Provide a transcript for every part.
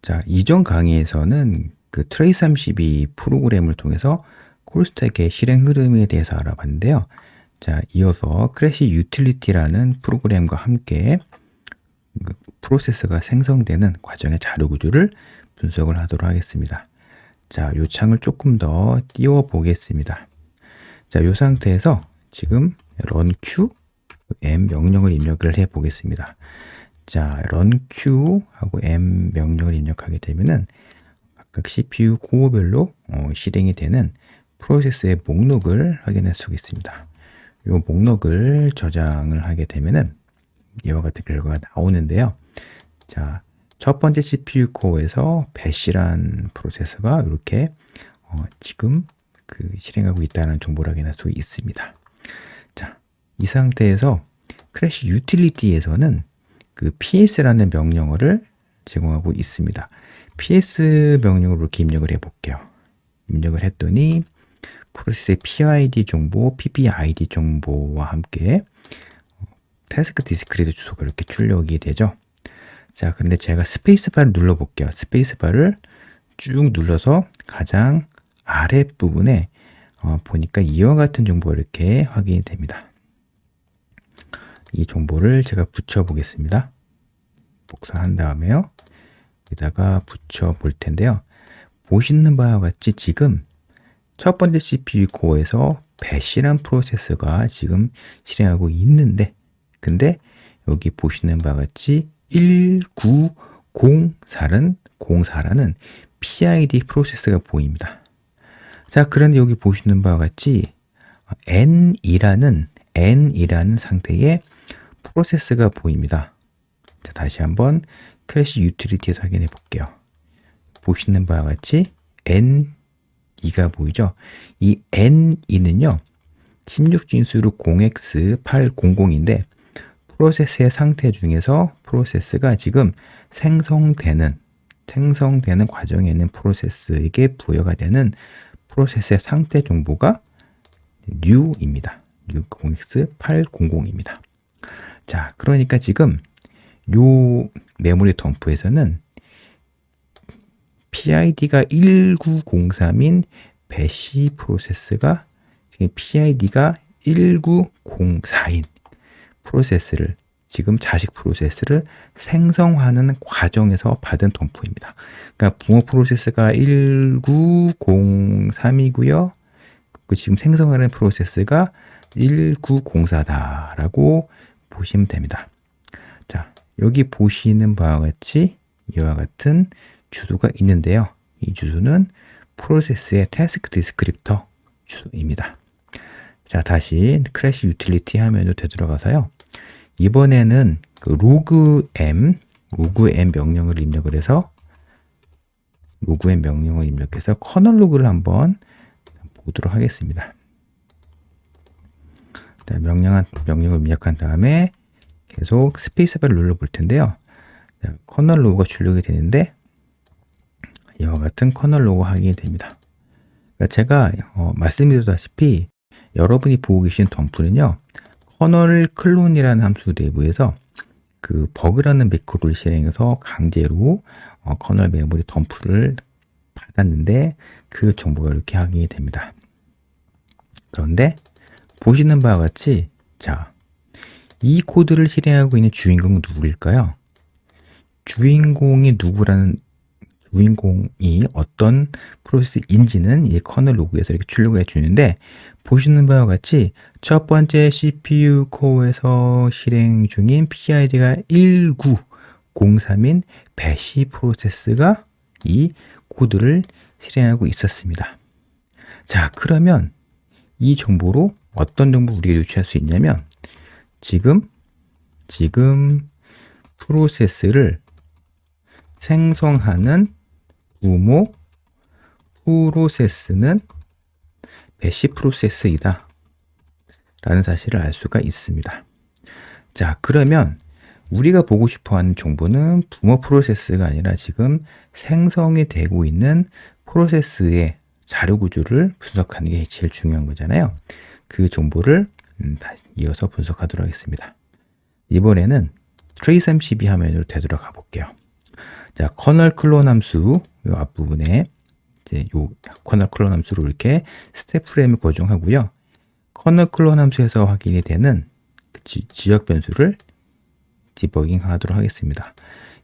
자, 이전 강의에서는 그 트레이32 프로그램을 통해서 콜스택의 실행 흐름에 대해서 알아봤는데요. 자, 이어서 크래시 유틸리티라는 프로그램과 함께 그 프로세스가 생성되는 과정의 자료 구조를 분석을 하도록 하겠습니다. 자, 요 창을 조금 더 띄워 보겠습니다. 자, 요 상태에서 지금 run m 명령을 입력을 해 보겠습니다. 자, run 하고 m 명령을 입력하게 되면은 각각 CPU 코어별로 실행이 되는 프로세스의 목록을 확인할 수가 있습니다. 이 목록을 저장을 하게 되면은 이와 같은 결과가 나오는데요. 자, 첫 번째 CPU 코어에서 배시란 프로세서가 이렇게 지금 실행하고 있다는 정보를 확인할 수 있습니다. 자, 이 상태에서 크래시 유틸리티에서는 그 ps라는 명령어를 제공하고 있습니다. ps 명령으로 이렇게 입력을 해 볼게요. 입력을 했더니 프로세스의 PID 정보, PPID 정보와 함께 태스크 디스크리트 주소가 이렇게 출력이 되죠. 자, 그런데 제가 스페이스바를 눌러 볼게요. 스페이스바를 쭉 눌러서 가장 아랫부분에 보니까 이와 같은 정보가 이렇게 확인이 됩니다. 이 정보를 제가 붙여 보겠습니다. 복사한 다음에요. 여기다가 붙여 볼 텐데요. 보시는 바와 같이 지금 첫 번째 CPU 코어에서 배시란 프로세서가 지금 실행하고 있는데, 근데 여기 보시는 바와 같이 1904라는 PID 프로세스가 보입니다. 자, 그런데 여기 보시는 바와 같이 N이라는 상태의 프로세스가 보입니다. 자, 다시 한번 크래시 유틸리티에서 확인해 볼게요. 보시는 바와 같이 N2가 보이죠? 이 N2는요, 16진수로 0x800인데, 프로세스의 상태 중에서 프로세스가 지금 생성되는 과정에 있는 프로세스에게 부여가 되는 프로세스의 상태 정보가 new입니다. new 0x800입니다. 자, 그러니까 지금 요 메모리 덤프에서는 PID가 1903인 배시 프로세스가 지금 PID가 1904인 프로세스를 지금 자식 프로세스를 생성하는 과정에서 받은 덤프입니다. 그러니까 부모 프로세스가 1903이고요. 그 지금 생성하는 프로세스가 1904다라고 보시면 됩니다. 자, 여기 보시는 바와 같이 이와 같은 주소가 있는데요. 이 주소는 프로세스의 태스크 디스크립터 주소입니다. 자, 다시 크래시 유틸리티 화면으로 되돌아가서요. 이번에는 그 로그 m 명령을 입력을 해서 커널 로그를 한번 보도록 하겠습니다. 자, 명령을 입력한 다음에 계속 스페이스바를 눌러 볼 텐데요. 자, 커널 로그가 출력이 되는데 이와 같은 커널 로그 확인이 됩니다. 그러니까 제가 말씀드렸다시피 여러분이 보고 계신 덤프는요, 커널 클론이라는 함수 내부에서 그 버그라는 매크로를 실행해서 강제로 커널 메모리 덤프를 받았는데 그 정보가 이렇게 확인이 됩니다. 그런데 보시는 바와 같이, 자, 이 코드를 실행하고 있는 주인공은 누구일까요? 주인공이 어떤 프로세스인지는 이 커널 로그에서 이렇게 출력해 주는데, 보시는 바와 같이 첫 번째 CPU 코어에서 실행 중인 PID가 1903인 배시 프로세스가 이 코드를 실행하고 있었습니다. 자, 그러면 이 정보로 어떤 정보를 우리가 유추할 수 있냐면, 지금 프로세스를 생성하는 부모 프로세스는 배시 프로세스이다 라는 사실을 알 수가 있습니다. 자, 그러면 우리가 보고 싶어하는 정보는 부모 프로세스가 아니라 지금 생성이 되고 있는 프로세스의 자료 구조를 분석하는 게 제일 중요한 거잖아요. 그 정보를 다시 이어서 분석하도록 하겠습니다. 이번에는 트레이32 화면으로 되돌아가 볼게요. 자, 커널 클론 함수 요 앞부분에 이제 요 커널 클론 함수로 이렇게 스텝 프레임을 고정하고요. 커널 클론 함수에서 확인이 되는 지역 변수를 디버깅 하도록 하겠습니다.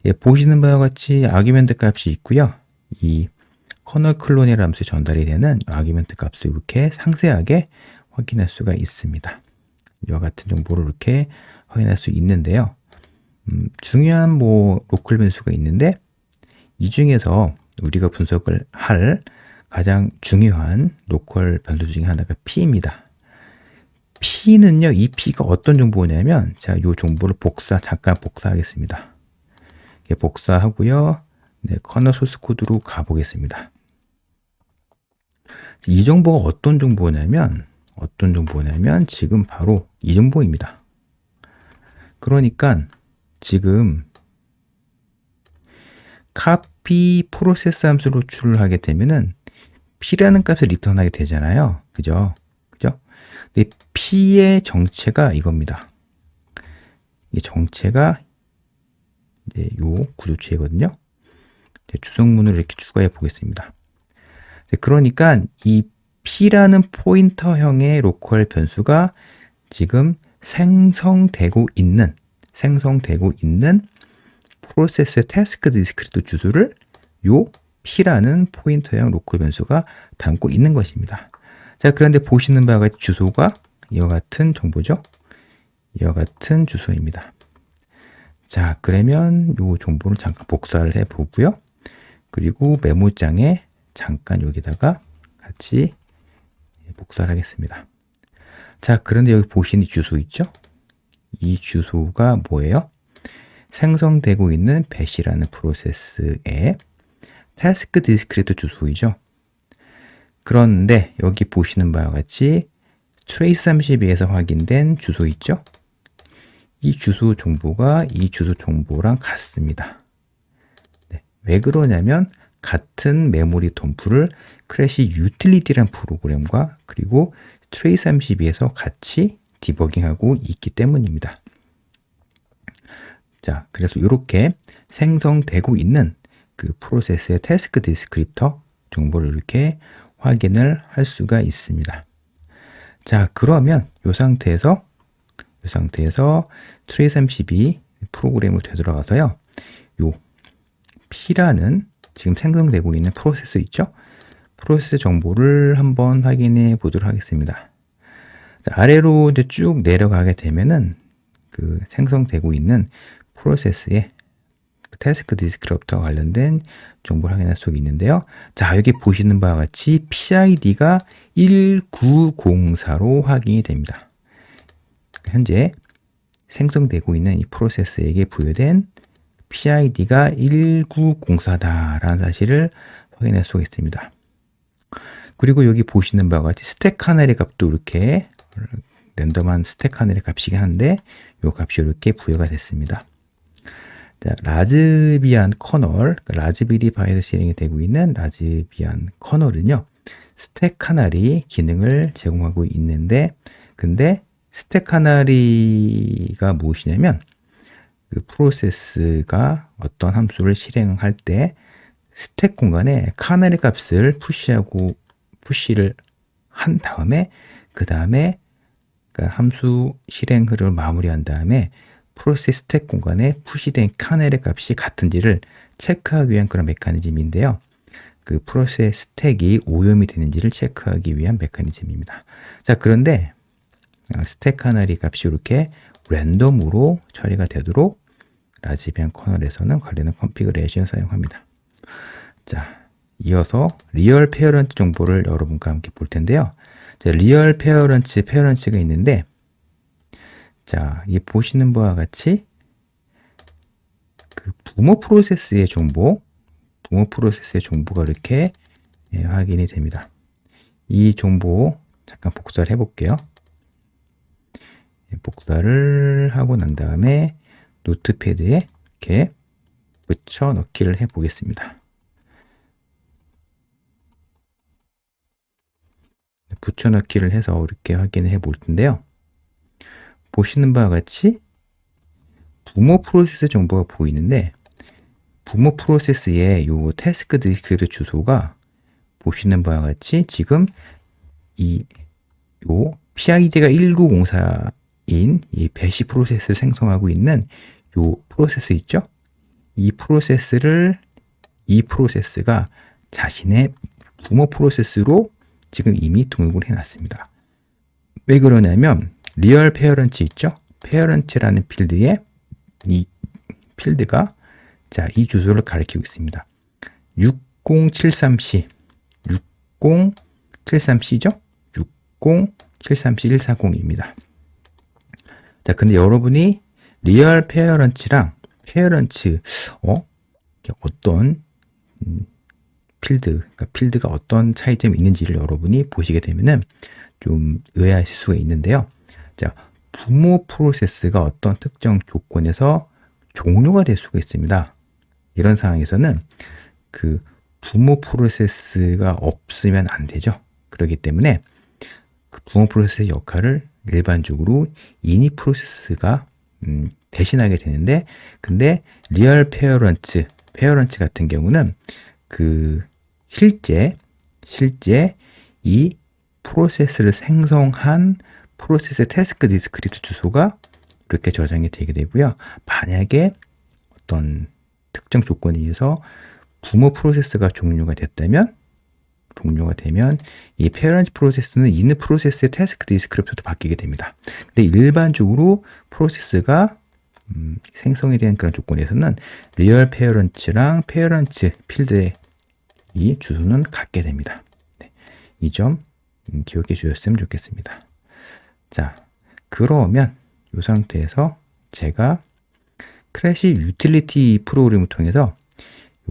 예, 보시는 바와 같이 아규멘트 값이 있고요. 이 커널 클론이라는 함수에 전달이 되는 아규멘트 값을 이렇게 상세하게 확인할 수가 있습니다. 이와 같은 정보를 이렇게 확인할 수 있는데요. 중요한 로컬 변수가 있는데 이 중에서 우리가 분석을 할 가장 중요한 로컬 변수 중에 하나가 P입니다. P는요, 이 P가 어떤 정보냐면, 자, 이 정보를 잠깐 복사하겠습니다. 복사하고요. 네, 커널 소스 코드로 가보겠습니다. 이 정보가 어떤 정보냐면 지금 바로 이 정보입니다. 그러니까 지금 copy 프로세스 함수로 출을 하게 되면은 P라는 값을 리턴하게 되잖아요. 그죠? 근데 P의 정체가 이겁니다. 이 정체가 이제 요 구조체거든요. 주성문을 이렇게 추가해 보겠습니다. 그러니까 이 P라는 포인터형의 로컬 변수가 지금 생성되고 있는 프로세스의 태스크 디스크리트 주소를 요 P라는 포인터형 로컬 변수가 담고 있는 것입니다. 자, 그런데 보시는 바와 같이 주소가 이와 같은 정보죠. 이와 같은 주소입니다. 자, 그러면 요 정보를 잠깐 복사를 해 보고요. 그리고 메모장에 잠깐 여기다가 같이 복사를 하겠습니다. 자, 그런데 여기 보시는 주소 있죠? 이 주소가 뭐예요? 생성되고 있는 batch라는 프로세스의 태스크 디스크리트 주소이죠. 그런데 여기 보시는 바와 같이 trace32에서 확인된 주소 있죠? 이 주소 정보가 이 주소 정보랑 같습니다. 네, 왜 그러냐면 같은 메모리 덤프를 크래시 유틸리티라는 프로그램과 그리고 trace32에서 같이 디버깅하고 있기 때문입니다. 자, 그래서 이렇게 생성되고 있는 그 프로세스의 태스크 디스크립터 정보를 이렇게 확인을 할 수가 있습니다. 자, 그러면 이 상태에서 trace32 프로그램을 되돌아가서요. 요 P라는 지금 생성되고 있는 프로세스 있죠? 프로세스 정보를 한번 확인해 보도록 하겠습니다. 자, 아래로 이제 쭉 내려가게 되면은 그 생성되고 있는 프로세스의 태스크 디스크립터 관련된 정보를 확인할 수 있는데요. 자, 여기 보시는 바와 같이 PID가 1904로 확인이 됩니다. 현재 생성되고 있는 이 프로세스에게 부여된 PID가 1904다라는 사실을 확인할 수가 있습니다. 그리고 여기 보시는 바와 같이 스택 카나리 값도 이렇게 랜덤한 스택 카나리 값이긴 한데 이 값이 이렇게 부여가 됐습니다. 자, 라즈비안 커널, 라즈베리 파이에서 실행이 되고 있는 라즈비안 커널은요, 스택 카나리 기능을 제공하고 있는데, 근데 스택 카나리가 무엇이냐면, 그 프로세스가 어떤 함수를 실행할 때 스택 공간에 카나리 값을 푸시를 한 다음에, 그 다음에 그러니까 함수 실행 흐름을 마무리한 다음에 프로세스 스택 공간에 푸시된 카넬의 값이 같은지를 체크하기 위한 그런 메커니즘인데요. 그 프로세스 스택이 오염이 되는지를 체크하기 위한 메커니즘입니다. 자, 그런데 스택 카넬의 값이 이렇게 랜덤으로 처리가 되도록 라즈비안 커널에서는 관련된 컨피그레이션을 사용합니다. 자, 이어서 리얼 페어런트 정보를 여러분과 함께 볼 텐데요. 자, 리얼 페어런츠가 있는데, 자, 이 보시는 바와 같이 그 부모 프로세스의 정보가 이렇게 확인이 됩니다. 이 정보 잠깐 복사를 해볼게요. 복사를 하고 난 다음에 노트패드에 이렇게 붙여 넣기를 해보겠습니다. 붙여넣기를 해서 이렇게 확인을 해 볼 텐데요. 보시는 바와 같이 부모 프로세스 정보가 보이는데 부모 프로세스의 요 태스크 디스크립트 주소가 보시는 바와 같이 지금 요 PID가 1904인 이 배시 프로세스를 생성하고 있는 요 프로세스 있죠? 이 프로세스가 자신의 부모 프로세스로 지금 이미 등록을 해놨습니다. 왜 그러냐면 리얼 페어런츠 있죠? 페어런츠라는 필드에 이 필드가 자, 이 주소를 가리키고 있습니다. 6073C 6073C죠? 6073C140입니다. 자, 근데 여러분이 리얼 페어런츠랑 페어런츠 어떤 필드가 어떤 차이점이 있는지를 여러분이 보시게 되면은 좀 의아하실 수가 있는데요. 자, 부모 프로세스가 어떤 특정 조건에서 종료가 될 수가 있습니다. 이런 상황에서는 그 부모 프로세스가 없으면 안 되죠. 그렇기 때문에 그 부모 프로세스의 역할을 일반적으로 이니 프로세스가 대신하게 되는데, 근데 리얼 페어런츠 같은 경우는 그 실제 이 프로세스를 생성한 프로세스의 태스크 디스크립트 주소가 이렇게 저장이 되게 되고요. 만약에 어떤 특정 조건에 의해서 부모 프로세스가 종료가 되면 이 페어런트 프로세스는 이느 프로세스의 태스크 디스크립트도 바뀌게 됩니다. 근데 일반적으로 프로세스가 생성에 대한 그런 조건에서는 리얼 페어런츠랑 페어런츠 필드의 이 주소는 같게 됩니다. 네, 이 점 기억해 주셨으면 좋겠습니다. 자, 그러면 이 상태에서 제가 크래시 유틸리티 프로그램을 통해서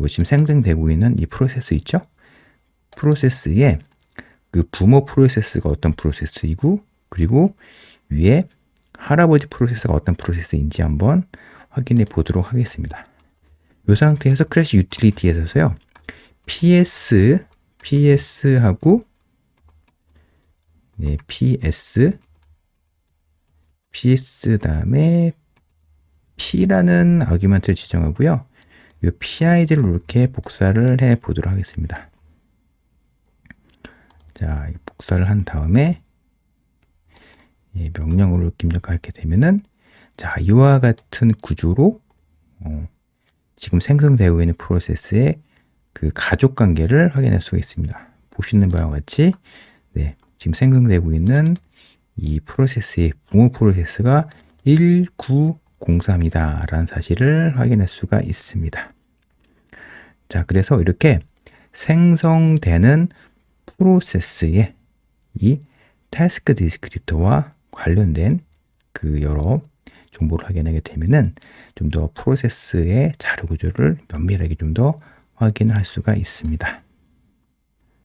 지금 생성되고 있는 이 프로세스 있죠? 프로세스에 그 부모 프로세스가 어떤 프로세스이고, 그리고 위에 할아버지 프로세스가 어떤 프로세스인지 한번 확인해 보도록 하겠습니다. 이 상태에서 크래시 유틸리티에서요, PS하고 네, PS 다음에 P라는 아규먼트를 지정하고요. 이 PID를 이렇게 복사를 해 보도록 하겠습니다. 자, 복사를 한 다음에 명령어를 입력하게 되면은 자, 이와 같은 구조로 지금 생성되고 있는 프로세스의 그 가족 관계를 확인할 수가 있습니다. 보시는 바와 같이 네, 지금 생성되고 있는 이 프로세스의 부모 프로세스가 1903이다 라는 사실을 확인할 수가 있습니다. 자, 그래서 이렇게 생성되는 프로세스의 이 태스크 디스크립터와 관련된 그 여러 정보를 확인하게 되면은 좀 더 프로세스의 자료 구조를 면밀하게 좀 더 확인할 수가 있습니다.